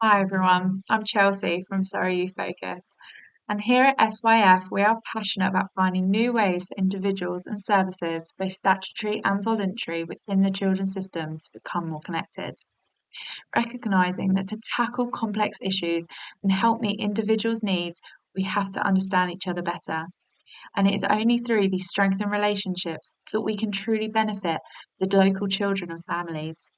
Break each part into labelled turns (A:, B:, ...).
A: Hi everyone, I'm Chelsea from Surrey Youth Focus, and here at SYF we are passionate about finding new ways for individuals and services, both statutory and voluntary, within the children's system to become more connected. Recognising that to tackle complex issues and help meet individuals' needs, we have to understand each other better, and it is only through these strengthened relationships that we can truly benefit the local children and families.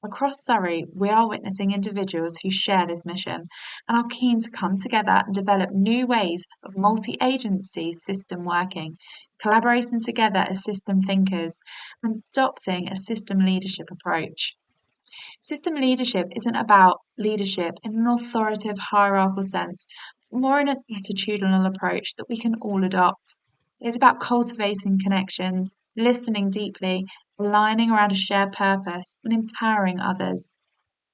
A: Across Surrey, we are witnessing individuals who share this mission and are keen to come together and develop new ways of multi-agency system working, collaborating together as system thinkers, and adopting a system leadership approach. System leadership isn't about leadership in an authoritative hierarchical sense, but more in an attitudinal approach that we can all adopt. It's about cultivating connections, listening deeply, aligning around a shared purpose, and empowering others.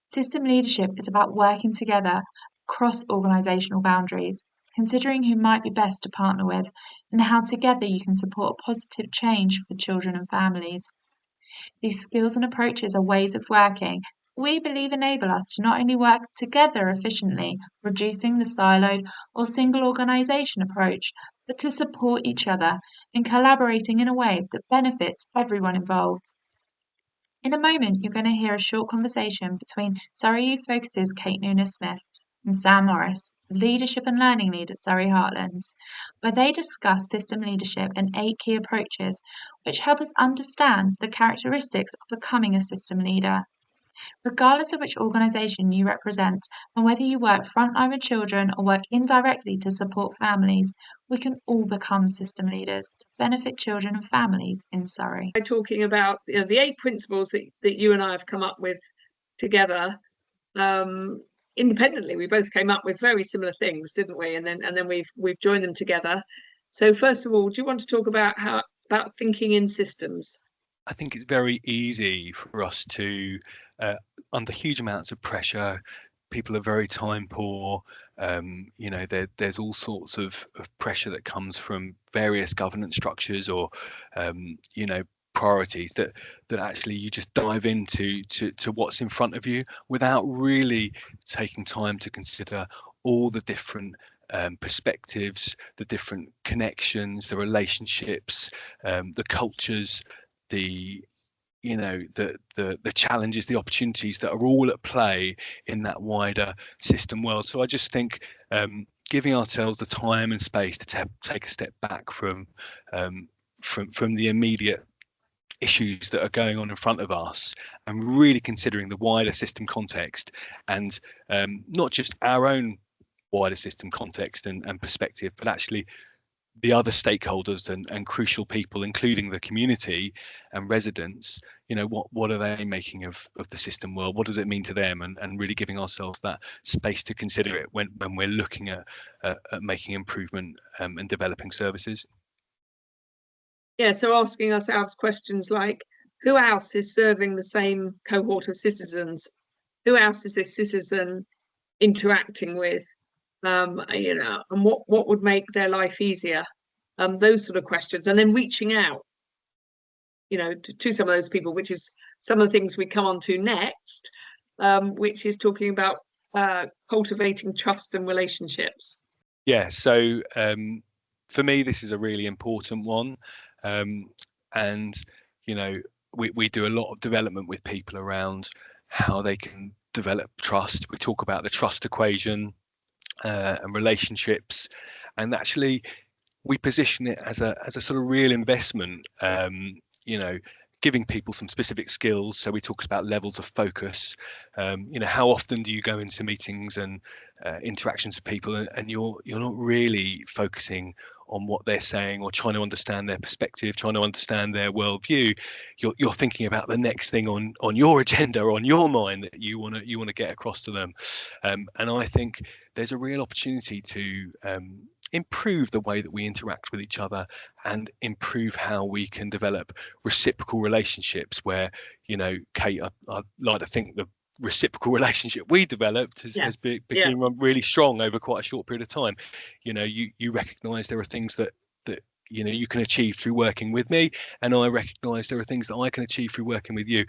A: System leadership is about working together across organisational boundaries, considering who might be best to partner with, and how together you can support a positive change for children and families. These skills and approaches are ways of working we believe enable us to not only work together efficiently, reducing the siloed or single organisation approach, but to support each other and collaborating in a way that benefits everyone involved. In a moment, you're going to hear a short conversation between Surrey Youth Focus's Kate Nunes-Smith and Sam Morris, Leadership and Learning Lead at Surrey Heartlands, where they discuss system leadership and 8 key approaches which help us understand the characteristics of becoming a system leader. Regardless of which organisation you represent and whether you work frontline with children or work indirectly to support families, we can all become system leaders to benefit children and families in Surrey.
B: By talking about the 8 principles that you and I have come up with together, independently. We both came up with very similar things, didn't we? And then we've joined them together. So first of all, do you want to talk about thinking in systems?
C: I think it's very easy for us to, under huge amounts of pressure, people are very time poor. There's all sorts of pressure that comes from various governance structures or, priorities that actually you just dive into to what's in front of you without really taking time to consider all the different perspectives, the different connections, the relationships, the cultures, the the challenges, the opportunities that are all at play in that wider system world. So I just think giving ourselves the time and space to take a step back from the immediate issues that are going on in front of us and really considering the wider system context and not just our own wider system context and perspective, but actually the other stakeholders and crucial people, including the community and residents. What are they making of the system world? What does it mean to them? And really giving ourselves that space to consider it when we're looking at making improvement and developing services.
B: Yeah, so asking ourselves questions like, who else is serving the same cohort of citizens? Who else is this citizen interacting with? And what would make their life easier? Those sort of questions, and then reaching out, to some of those people, which is some of the things we come on to next, which is talking about cultivating trust and relationships.
C: Yeah, so for me, this is a really important one. And we do a lot of development with people around how they can develop trust. We talk about the trust equation and relationships, and actually we position it as a sort of real investment, giving people some specific skills. So we talk about levels of focus. How often do you go into meetings and interactions with people and you're not really focusing on what they're saying or trying to understand their perspective, trying to understand their worldview. You're thinking about the next thing on your agenda, on your mind that you want to get across to them. And I think there's a real opportunity to improve the way that we interact with each other and improve how we can develop reciprocal relationships where, Kate, I'd like to think the reciprocal relationship we developed has become really strong over quite a short period of time. You recognize there are things that you can achieve through working with me, and I recognize there are things that I can achieve through working with you.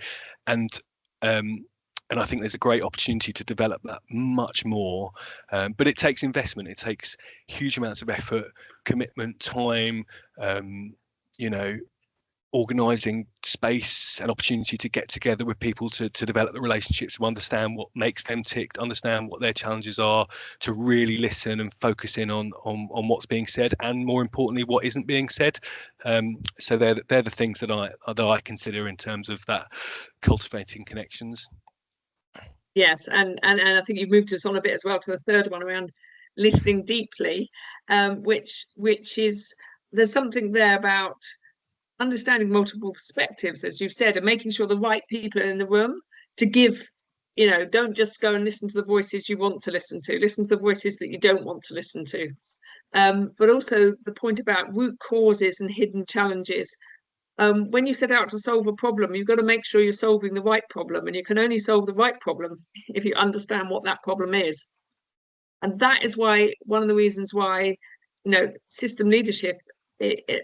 C: And and I think there's a great opportunity to develop that much more. But it takes investment. It takes huge amounts of effort, commitment, time, you know, organising space and opportunity to get together with people to develop the relationships, to understand what makes them tick, to understand what their challenges are, to really listen and focus in on what's being said, and more importantly, what isn't being said. So they're the things that I consider in terms of that cultivating connections.
B: Yes, and I think you've moved us on a bit as well to the third one around listening deeply, which is, there's something there about understanding multiple perspectives, as you've said, and making sure the right people are in the room to give, you know, don't just go and listen to the voices you want to listen to the voices that you don't want to listen to. But also the point about root causes and hidden challenges. When you set out to solve a problem, you've got to make sure you're solving the right problem, and you can only solve the right problem if you understand what that problem is. And that is why, one of the reasons why, you know, system leadership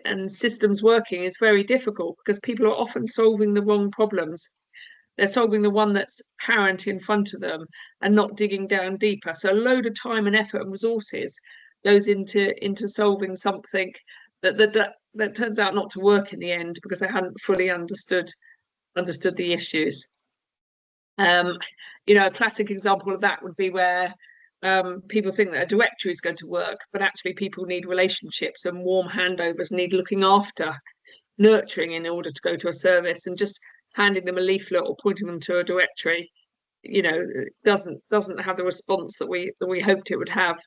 B: and systems working is very difficult, because people are often solving the wrong problems. They're solving the one that's apparent in front of them and not digging down deeper. So a load of time and effort and resources goes into solving something that turns out not to work in the end, because they hadn't fully understood the issues. You know, a classic example of that would be where people think that a directory is going to work, but actually people need relationships and warm handovers, need looking after, nurturing in order to go to a service, and just handing them a leaflet or pointing them to a directory, you know, doesn't have the response that we hoped it would have.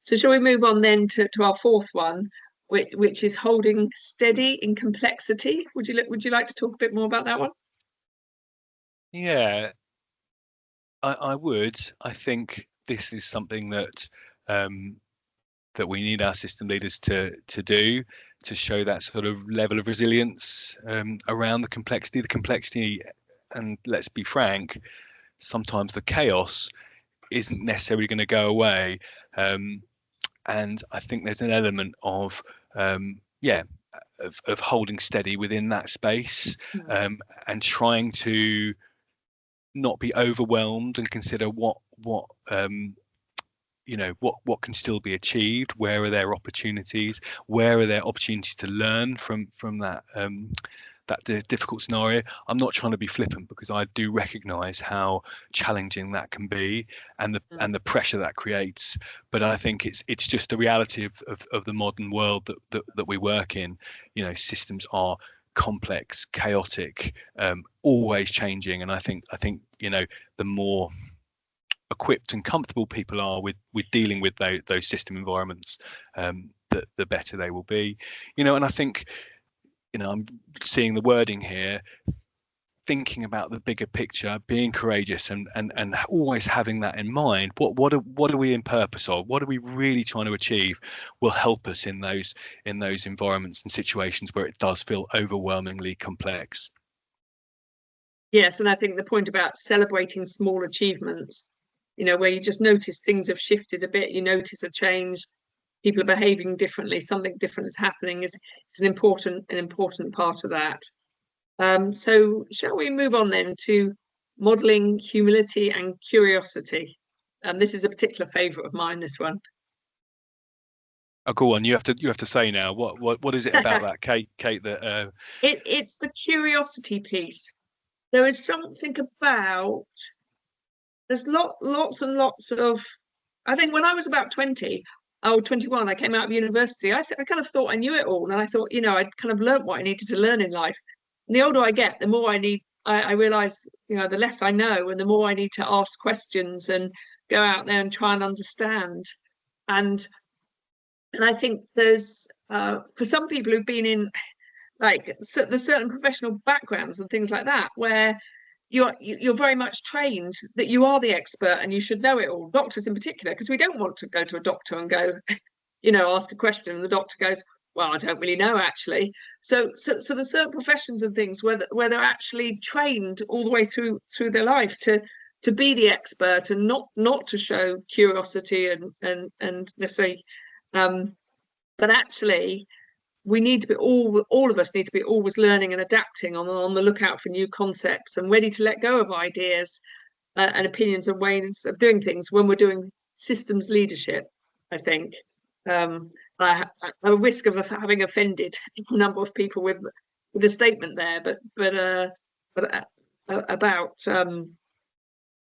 B: So shall we move on then to our fourth one, which is holding steady in complexity? Would you like to talk a bit more about that one?
C: Yeah, I would. I think this is something that that we need our system leaders to do, to show that sort of level of resilience around the complexity, and let's be frank, sometimes the chaos isn't necessarily going to go away. And I think there's an element of of holding steady within that space, and trying to not be overwhelmed and consider what you know, what can still be achieved, where are there opportunities, where are there opportunities to learn from that that difficult scenario. I'm not trying to be flippant, because I do recognize how challenging that can be, and the pressure that creates. But I think it's just the reality of the modern world that we work in. You know, systems are complex, chaotic, always changing, and I think you know, the more equipped and comfortable people are with dealing with those system environments, the better they will be. You know, and I think, you know, I'm seeing the wording here, thinking about the bigger picture, being courageous, and always having that in mind. What are we in purpose of? What are we really trying to achieve? Will help us in those environments and situations where it does feel overwhelmingly complex.
B: Yes, and I think the point about celebrating small achievements, you know, where you just notice things have shifted a bit, you notice a change, people are behaving differently, something different is happening, is an important part of that. So shall we move on then to modeling humility and curiosity? This is a particular favorite of mine, this one.
C: Oh, go on. You have to say now. What is it about that, Kate? That
B: it's the curiosity piece. There is something about, there's lots and lots of, I think when I was about 20 or 21, I came out of university. I kind of thought I knew it all, and I thought, you know, I'd kind of learnt what I needed to learn in life. And the older I get, the more I realise, you know, the less I know, and the more I need to ask questions and go out there and try and understand. And I think there's for some people who've been in, like, there's certain professional backgrounds and things like that where you're very much trained that you are the expert and you should know it all. Doctors in particular, because we don't want to go to a doctor and go, you know, ask a question and the doctor goes, well, I don't really know, actually. So there's certain professions and things where they're actually trained all the way through their life to be the expert and not to show curiosity and necessarily, but actually we need to be all of us need to be always learning and adapting, on the lookout for new concepts and ready to let go of ideas and opinions and ways of doing things when we're doing systems leadership, I think. I a risk of having offended a number of people with the statement there, but about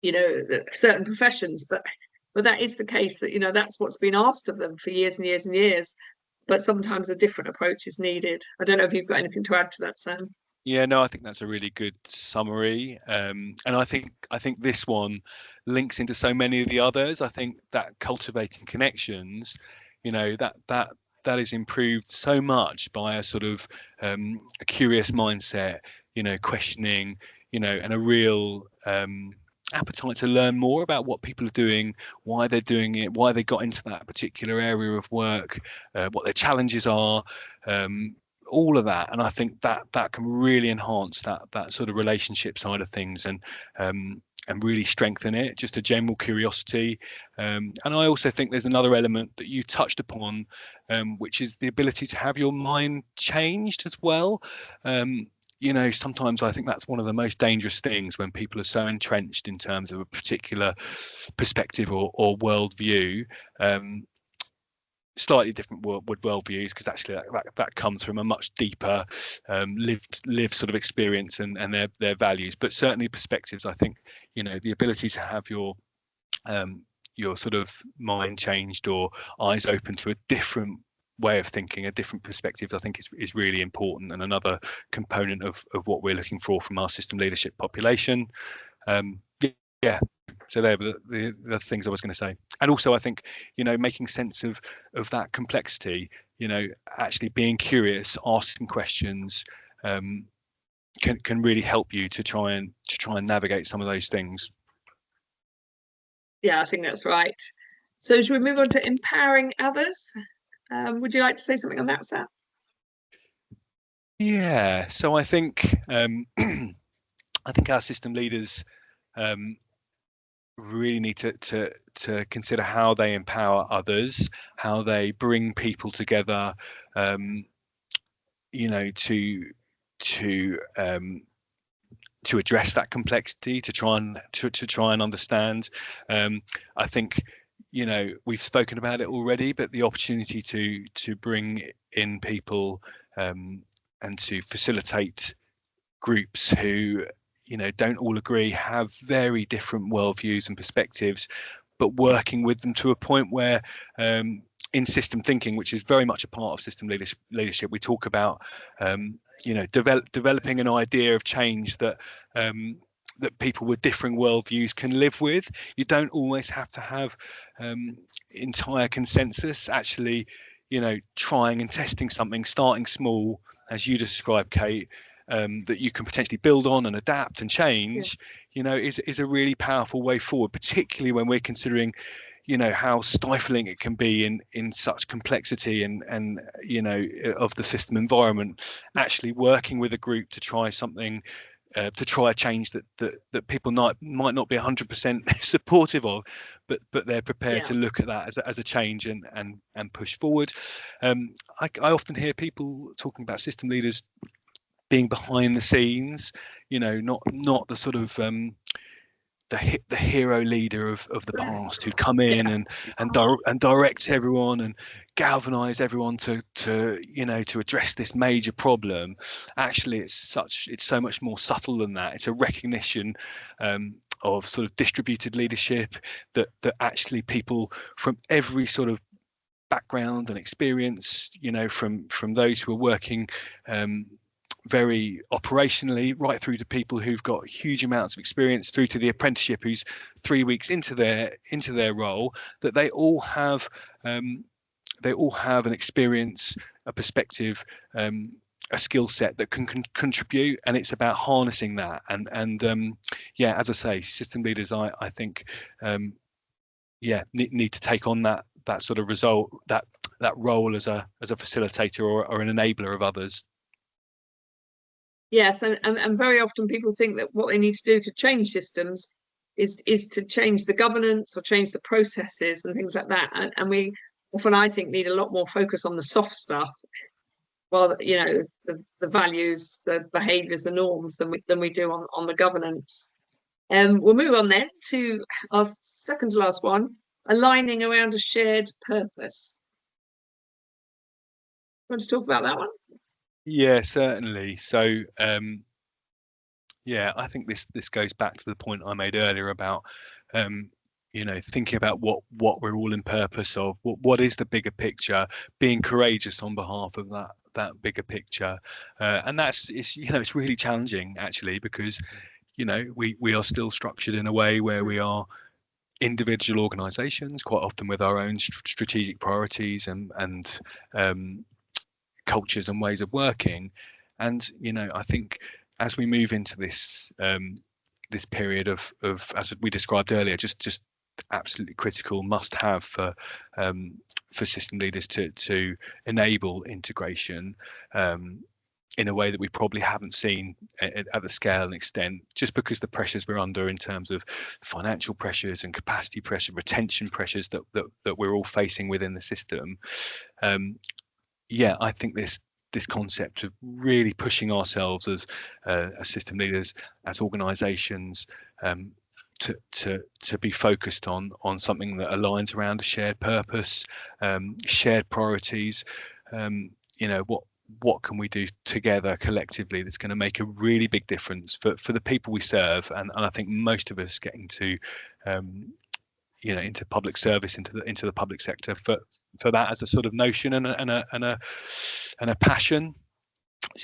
B: you know, certain professions, but that is the case, that, you know, that's what's been asked of them for years and years and years, but sometimes a different approach is needed. I don't know if you've got anything to add to that, Sam.
C: Yeah, no, I think that's a really good summary, and I think this one links into so many of the others. I think that cultivating connections, you know, that is improved so much by a sort of a curious mindset, you know, questioning, you know, and a real appetite to learn more about what people are doing, why they're doing it, why they got into that particular area of work, what their challenges are. All of that, and I think that can really enhance that sort of relationship side of things, and really strengthen it. Just a general curiosity, and I also think there's another element that you touched upon, which is the ability to have your mind changed as well. You know, sometimes I think that's one of the most dangerous things, when people are so entrenched in terms of a particular perspective or worldview. Slightly different worldviews, because actually that comes from a much deeper lived sort of experience and their values, but certainly perspectives. I think, you know, the ability to have your sort of mind changed or eyes open to a different way of thinking, a different perspective, I think is really important, and another component of what we're looking for from our system leadership population. Yeah, so they were the things I was going to say. And also, I think, you know, making sense of that complexity, you know, actually being curious, asking questions, can really help you to try and navigate some of those things.
B: Yeah, I think that's right. So should we move on to empowering others? Would you like to say something on that, Sam?
C: Yeah, so I think I think our system leaders really need to consider how they empower others, how they bring people together, you know, to address that complexity, to try and understand. I think, you know, we've spoken about it already, but the opportunity to bring in people and to facilitate groups who, you know, don't all agree, have very different worldviews and perspectives, but working with them to a point where in system thinking, which is very much a part of system leadership, we talk about you know, developing an idea of change that that people with differing worldviews can live with. You don't always have to have entire consensus. Actually, you know, trying and testing something, starting small, as you described, Kate, that you can potentially build on and adapt and change, you know, is a really powerful way forward, particularly when we're considering, you know, how stifling it can be in such complexity and you know, of the system environment. Actually working with a group to try something, to try a change that people might not be 100% supportive of, but they're prepared to look at that as a change and push forward. I often hear people talking about system leaders being behind the scenes, you know, not the sort of the hero leader of the past, who'd come in and direct everyone and galvanize everyone to you know, to address this major problem. Actually, it's so much more subtle than that. It's a recognition of sort of distributed leadership, that actually people from every sort of background and experience, you know, from those who are working very operationally, right through to people who've got huge amounts of experience, through to the apprenticeship who's 3 weeks into their role, that they all have an experience, a perspective, a skill set that can contribute, and it's about harnessing that. And yeah, as I say, system leaders, I think need to take on that sort of result, that role as a facilitator or an enabler of others.
B: Yes, and very often people think that what they need to do to change systems is to change the governance or change the processes and things like that. And we often, I think, need a lot more focus on the soft stuff, well, you know, the values, the behaviours, the norms than we do on the governance. We'll move on then to our second to last one, aligning around a shared purpose. Want to talk about that one?
C: Yeah, certainly. So yeah, I think this goes back to the point I made earlier about thinking about what we're all in purpose of, what is the bigger picture, being courageous on behalf of that bigger picture, and it's really challenging actually, because we are still structured in a way where we are individual organizations, quite often with our own strategic priorities and cultures and ways of working. And I think as we move into this this period of as we described earlier, just absolutely critical must have for system leaders to enable integration in a way that we probably haven't seen at the scale and extent, just because the pressures we're under in terms of financial pressures and capacity pressure, retention pressures that we're all facing within the system. I think this concept of really pushing ourselves as system leaders, as organizations, to be focused on something that aligns around a shared purpose, shared priorities. What can we do together collectively that's going to make a really big difference for the people we serve? And I think most of us getting to into public service, into the public sector for that as a sort of notion and a passion.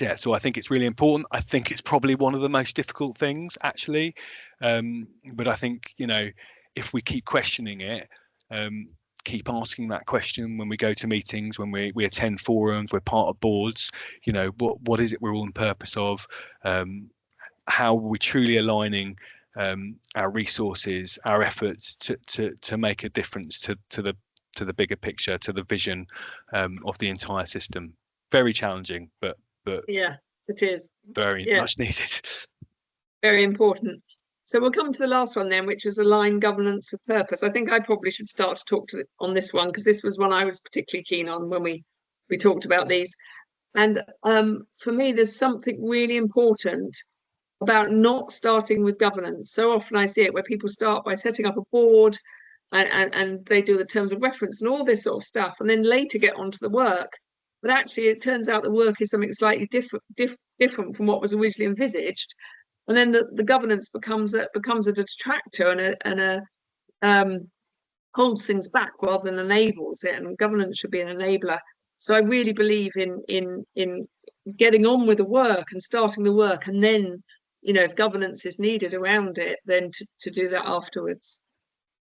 C: Yeah, so I think it's really important. I think it's probably one of the most difficult things actually, but I think if we keep questioning it, keep asking that question when we go to meetings, when we attend forums, we're part of boards, what is it we're all in purpose of, how are we truly aligning our resources, our efforts to make a difference to the bigger picture, to the vision of the entire system. Very challenging, but
B: yeah, it is
C: very much needed.
B: Very important. So we'll come to the last one then, which was align governance with purpose. I think I probably should start to talk on this one, because this was one I was particularly keen on when we talked about these. And for me, there's something really important about not starting with governance. So often I see it where people start by setting up a board and they do the terms of reference and all this sort of stuff, and then later get onto the work. But actually, it turns out the work is something slightly different from what was originally envisaged. And then the governance becomes a detractor and holds things back rather than enables it. And governance should be an enabler. So I really believe in getting on with the work and starting the work, and then if governance is needed around it, then to do that afterwards.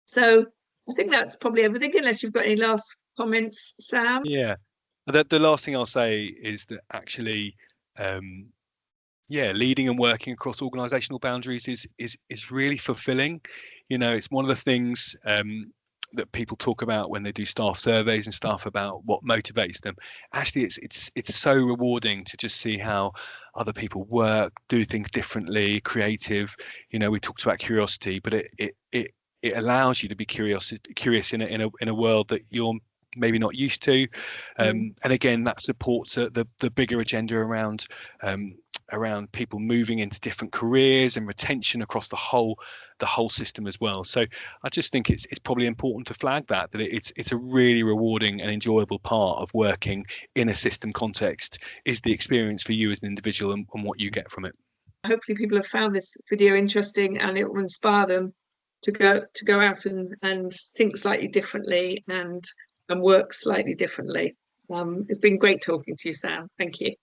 B: So I think that's probably everything, unless you've got any last comments, Sam.
C: Yeah, the last thing I'll say is that actually leading and working across organizational boundaries is really fulfilling. It's one of the things that people talk about when they do staff surveys and stuff about what motivates them. Actually, it's so rewarding to just see how other people work, do things differently, creative. We talked about curiosity, but it allows you to be curious in a world that you're maybe not used to, and again that supports the bigger agenda around people moving into different careers and retention across the whole system as well. So I just think it's probably important to flag that it's a really rewarding and enjoyable part of working in a system context, is the experience for you as an individual and what you get from it.
B: Hopefully people have found this video interesting and it will inspire them to go out and think slightly differently and work slightly differently. It's been great talking to you, Sam. Thank you.